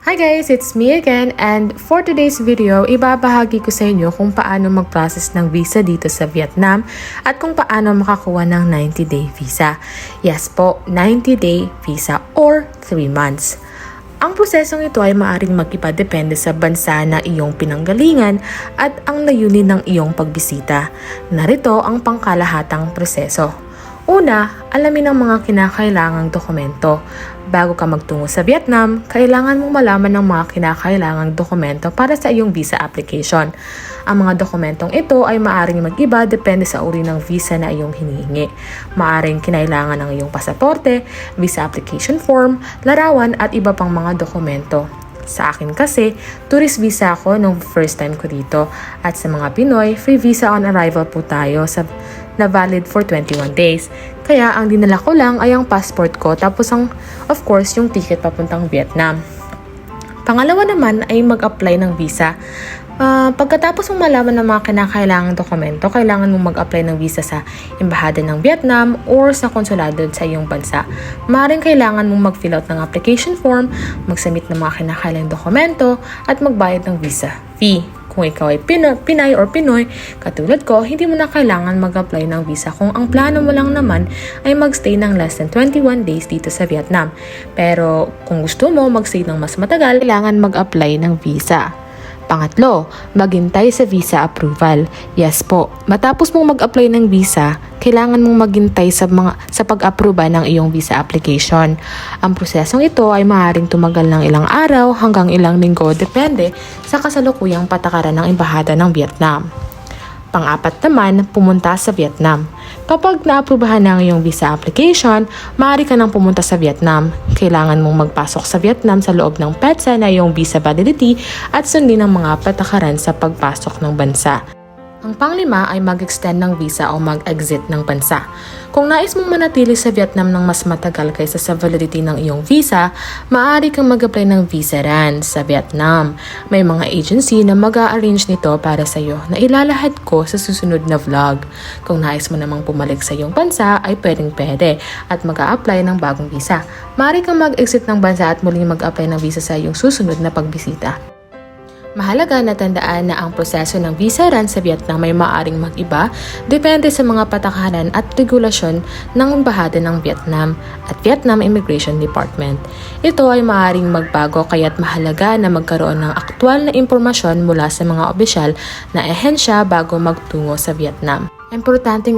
Hi guys, it's me again, and for today's video, ibabahagi ko sa inyo kung paano mag-process ng visa dito sa Vietnam at kung paano makakuha ng 90-day visa. Yes po, 90-day visa or 3 months. Ang prosesong ito ay maaaring mag-iba depende sa bansa na iyong pinanggalingan at ang layunin ng iyong pagbisita. Narito ang pangkalahatang proseso. Una, alamin ang mga kinakailangang dokumento. Bago ka magtungo sa Vietnam, kailangan mong malaman ng mga kinakailangang dokumento para sa iyong visa application. Ang mga dokumentong ito ay maaaring mag-iba depende sa uri ng visa na iyong hinihingi. Maaaring kinailangan ng iyong pasaporte, visa application form, larawan at iba pang mga dokumento. Sa akin kasi, tourist visa ako nung first time ko dito. At sa mga Pinoy, free visa on arrival po tayo na valid for 21 days. Kaya ang dinala ko lang ay ang passport ko tapos of course yung ticket papuntang Vietnam. Pangalawa naman ay mag-apply ng visa. Pagkatapos mong malaman ng mga kinakailangang dokumento, kailangan mong mag-apply ng visa sa Embahada ng Vietnam or sa konsulado sa iyong bansa. Maaaring kailangan mong mag-fill out ng application form, mag-submit ng mga kinakailangang dokumento, at magbayad ng visa fee. Kung ikaw ay Pinay or Pinoy, katulad ko, hindi mo na kailangan mag-apply ng visa kung ang plano mo lang naman ay magstay ng less than 21 days dito sa Vietnam. Pero kung gusto mo magstay ng mas matagal, kailangan mag-apply ng visa. Pangatlo, maghintay sa visa approval. Yes po, matapos mong mag-apply ng visa, kailangan mong maghintay sa pag-aproba ng iyong visa application. Ang prosesong ito ay maaaring tumagal ng ilang araw hanggang ilang linggo depende sa kasalukuyang patakaran ng Embahada ng Vietnam. Pang-apat naman, pumunta sa Vietnam. Kapag naaprubahan ng iyong visa application, maaari ka nang pumunta sa Vietnam. Kailangan mong magpasok sa Vietnam sa loob ng petsa na iyong visa validity at sundin ang mga patakaran sa pagpasok ng bansa. Ang panglima ay mag-extend ng visa o mag-exit ng bansa. Kung nais mong manatili sa Vietnam ng mas matagal kaysa sa validity ng iyong visa, maaari kang mag-apply ng visa RAN sa Vietnam. May mga agency na mag-a-arrange nito para sa iyo na ilalahad ko sa susunod na vlog. Kung nais mo namang pumalik sa iyong bansa ay pwede at mag-a-apply ng bagong visa. Maaari kang mag-exit ng bansa at muling mag-apply ng visa sa iyong susunod na pagbisita. Mahalaga na tandaan na ang proseso ng visa RAN sa Vietnam ay maaaring mag-iba depende sa mga patakaran at regulasyon ng Embahada ng Vietnam at Vietnam Immigration Department. Ito ay maaaring magbago kaya't mahalaga na magkaroon ng aktwal na impormasyon mula sa mga opisyal na ehensya bago magtungo sa Vietnam. Importante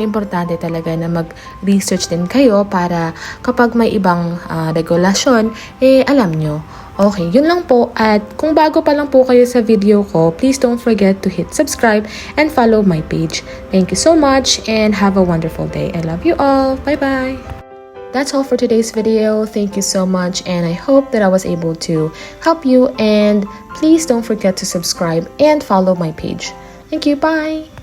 talaga na mag-research din kayo para kapag may ibang regulasyon, alam nyo. Okay, yun lang po. At kung bago pa lang po kayo sa video ko, please don't forget to hit subscribe and follow my page. Thank you so much and have a wonderful day. I love you all. Bye-bye. That's all for today's video. Thank you so much and I hope that I was able to help you, and please don't forget to subscribe and follow my page. Thank you. Bye.